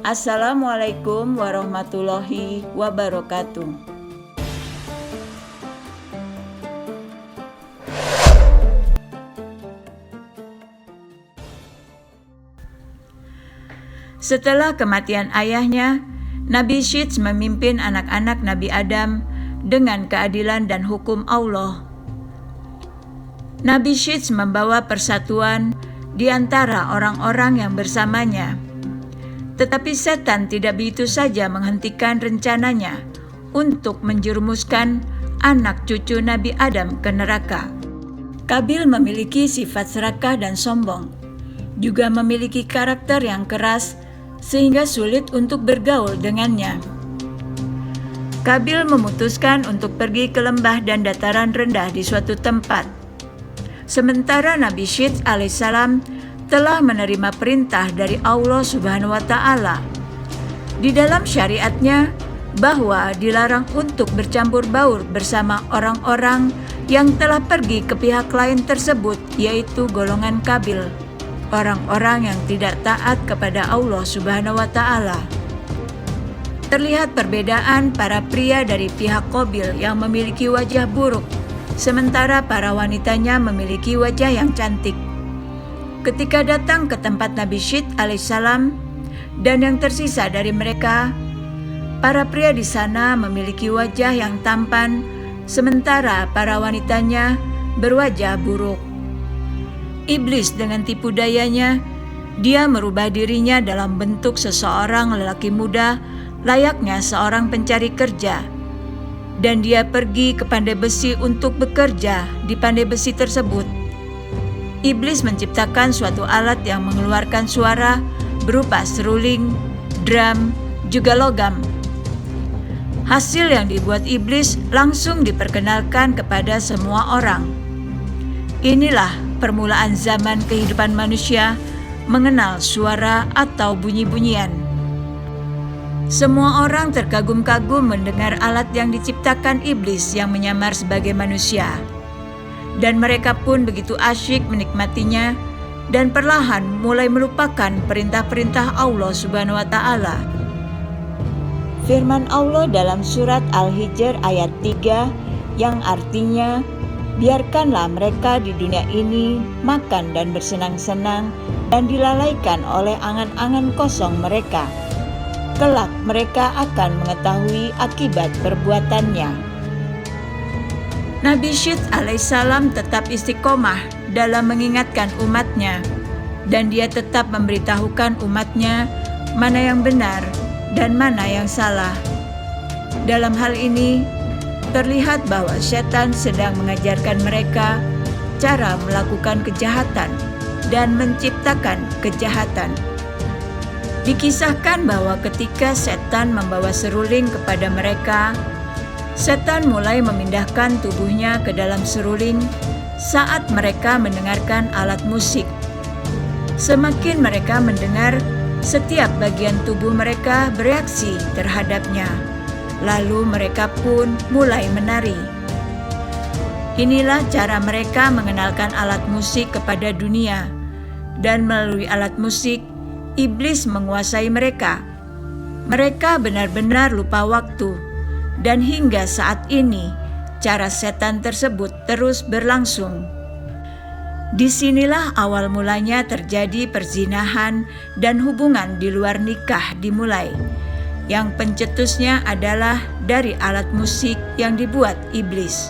Assalamualaikum warahmatullahi wabarakatuh. Setelah kematian ayahnya, Nabi Syits memimpin anak-anak Nabi Adam dengan keadilan dan hukum Allah. Nabi Syits membawa persatuan di antara orang-orang yang bersamanya. Tetapi setan tidak begitu saja menghentikan rencananya untuk menjerumuskan anak cucu Nabi Adam ke neraka. Kabil memiliki sifat serakah dan sombong, juga memiliki karakter yang keras sehingga sulit untuk bergaul dengannya. Kabil memutuskan untuk pergi ke lembah dan dataran rendah di suatu tempat. Sementara Nabi Syits alaihissalam telah menerima perintah dari Allah Subhanahu wa Ta'ala di dalam syariatnya bahwa dilarang untuk bercampur baur bersama orang-orang yang telah pergi ke pihak lain tersebut, yaitu golongan Kabil, orang-orang yang tidak taat kepada Allah Subhanahu wa Ta'ala. Terlihat perbedaan para pria dari pihak Qabil yang memiliki wajah buruk, sementara para wanitanya memiliki wajah yang cantik. Ketika datang ke tempat Nabi Syits alaihissalam dan yang tersisa dari mereka, para pria di sana memiliki wajah yang tampan, sementara para wanitanya berwajah buruk. Iblis dengan tipu dayanya, dia merubah dirinya dalam bentuk seseorang lelaki muda layaknya seorang pencari kerja, dan dia pergi ke pandai besi untuk bekerja di pandai besi tersebut. Iblis menciptakan suatu alat yang mengeluarkan suara berupa seruling, drum, juga logam. Hasil yang dibuat iblis langsung diperkenalkan kepada semua orang. Inilah permulaan zaman kehidupan manusia mengenal suara atau bunyi-bunyian. Semua orang terkagum-kagum mendengar alat yang diciptakan iblis yang menyamar sebagai manusia. Dan mereka pun begitu asyik menikmatinya dan perlahan mulai melupakan perintah-perintah Allah Subhanahu wa Ta'ala. Firman Allah dalam surat Al-Hijr ayat 3 yang artinya, biarkanlah mereka di dunia ini makan dan bersenang-senang dan dilalaikan oleh angan-angan kosong mereka. Kelak mereka akan mengetahui akibat perbuatannya. Nabi Syits alaihissalam tetap istiqomah dalam mengingatkan umatnya, dan dia tetap memberitahukan umatnya mana yang benar dan mana yang salah. Dalam hal ini, terlihat bahwa setan sedang mengajarkan mereka cara melakukan kejahatan dan menciptakan kejahatan. Dikisahkan bahwa ketika setan membawa seruling kepada mereka, setan mulai memindahkan tubuhnya ke dalam seruling saat mereka mendengarkan alat musik. Semakin mereka mendengar, setiap bagian tubuh mereka bereaksi terhadapnya. Lalu mereka pun mulai menari. Inilah cara mereka mengenalkan alat musik kepada dunia. Dan melalui alat musik, iblis menguasai mereka. Mereka benar-benar lupa waktu. Dan hingga saat ini, cara setan tersebut terus berlangsung. Disinilah awal mulanya terjadi perzinahan dan hubungan di luar nikah dimulai. Yang pencetusnya adalah dari alat musik yang dibuat iblis.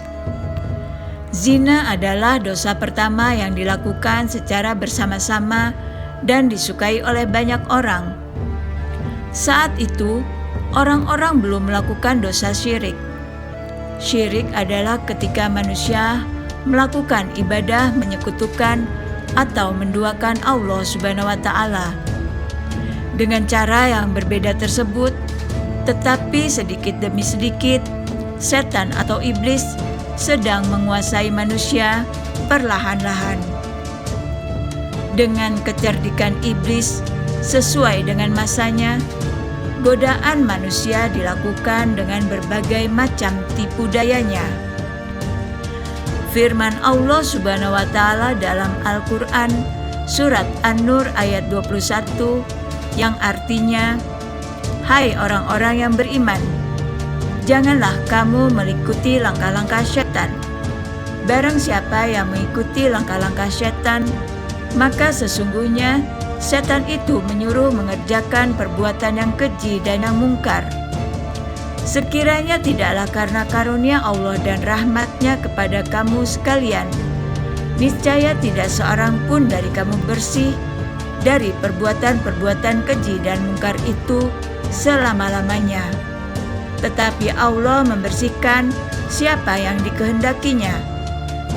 Zina adalah dosa pertama yang dilakukan secara bersama-sama dan disukai oleh banyak orang. Saat itu, orang-orang belum melakukan dosa syirik. Syirik adalah ketika manusia melakukan ibadah menyekutukan atau menduakan Allah Subhanahu wa Ta'ala. Dengan cara yang berbeda tersebut, tetapi sedikit demi sedikit, setan atau iblis sedang menguasai manusia perlahan-lahan. Dengan kecerdikan iblis sesuai dengan masanya, godaan manusia dilakukan dengan berbagai macam tipu dayanya. Firman Allah Subhanahu wa Ta'ala dalam Al-Quran, surat An-Nur ayat 21, yang artinya, Hai orang-orang yang beriman, janganlah kamu mengikuti langkah-langkah setan. Barang siapa yang mengikuti langkah-langkah setan, maka sesungguhnya setan itu menyuruh mengerjakan perbuatan yang keji dan yang mungkar. Sekiranya tidaklah karena karunia Allah dan rahmat-Nya kepada kamu sekalian, niscaya tidak seorang pun dari kamu bersih dari perbuatan-perbuatan keji dan mungkar itu selama-lamanya. Tetapi Allah membersihkan siapa yang dikehendakinya,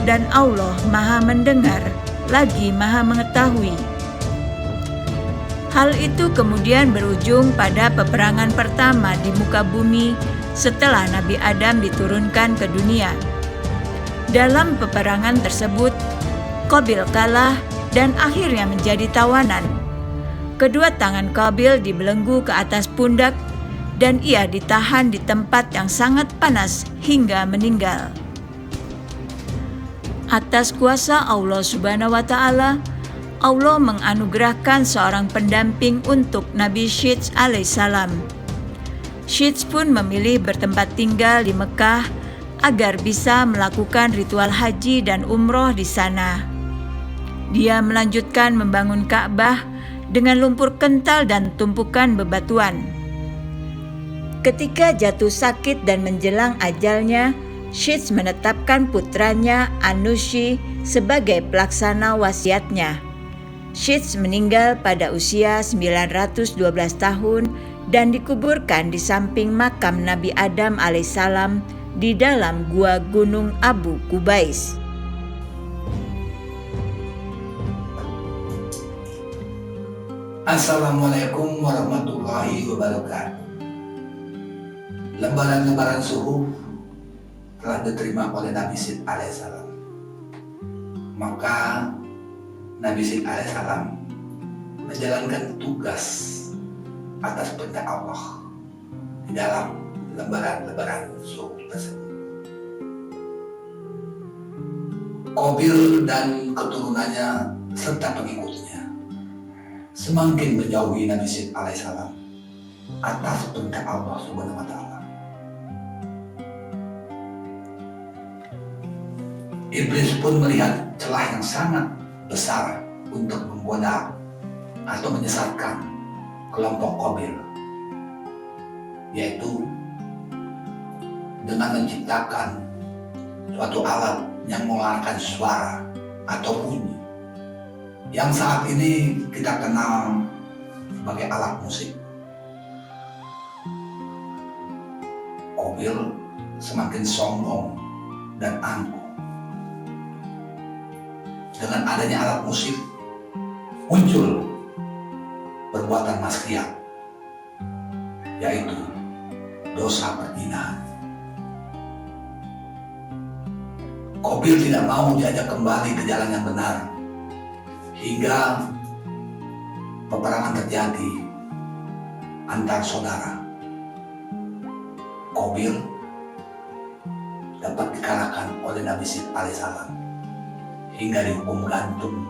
dan Allah Maha mendengar lagi Maha mengetahui. Hal itu kemudian berujung pada peperangan pertama di muka bumi setelah Nabi Adam diturunkan ke dunia. Dalam peperangan tersebut, Qabil kalah dan akhirnya menjadi tawanan. Kedua tangan Qabil dibelenggu ke atas pundak dan ia ditahan di tempat yang sangat panas hingga meninggal. Atas kuasa Allah Subhanahu wa Ta'ala, Allah menganugerahkan seorang pendamping untuk Nabi Syeds alaihissalam. Syeds pun memilih bertempat tinggal di Mekah agar bisa melakukan ritual haji dan umroh di sana. Dia melanjutkan membangun Ka'bah dengan lumpur kental dan tumpukan bebatuan. Ketika jatuh sakit dan menjelang ajalnya, Syeds menetapkan putranya Anushi sebagai pelaksana wasiatnya. Syeds meninggal pada usia 912 tahun dan dikuburkan di samping makam Nabi Adam alaihissalam di dalam gua Gunung Abu Qubais. Assalamualaikum warahmatullahi wabarakatuh. Lembaran-lembaran suhuf telah diterima oleh Nabi Syeds alaihissalam. Maka Nabi Syeds alaihissalam menjalankan tugas atas perintah Allah di dalam lembaran-lembaran suhuf tersebut. Qabil dan keturunannya serta pengikutnya semakin menjauhi Nabi Syeds alaihissalam atas perintah Allah Subhanahu wa Ta'ala. Iblis pun melihat celah yang sangat besar untuk menggoda atau menyesatkan kelompok Qabil, yaitu dengan menciptakan suatu alat yang mengeluarkan suara atau bunyi yang saat ini kita kenal sebagai alat musik. Qabil semakin sombong dan angkuh. Dengan adanya alat musik, muncul perbuatan maksiat, yaitu dosa perzinahan. Qabil tidak mau diajak kembali ke jalan yang benar, hingga peperangan terjadi antar saudara. Qabil dapat dikalahkan oleh Nabi Syeds alaihissalam hingga dihukum gantung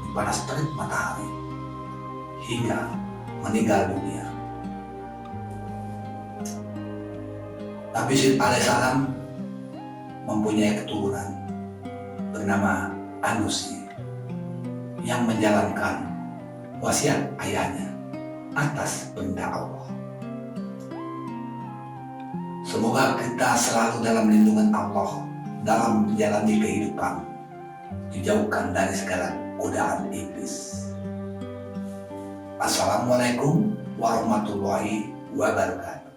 di panas terik matahari hingga meninggal dunia. Nabi Syeds alaihissalam mempunyai keturunan bernama Anushi yang menjalankan wasiat ayahnya atas perintah Allah. Semoga kita selalu dalam lindungan Allah dalam menjalani kehidupan, dijauhkan dari segala godaan iblis. Assalamualaikum warahmatullahi wabarakatuh.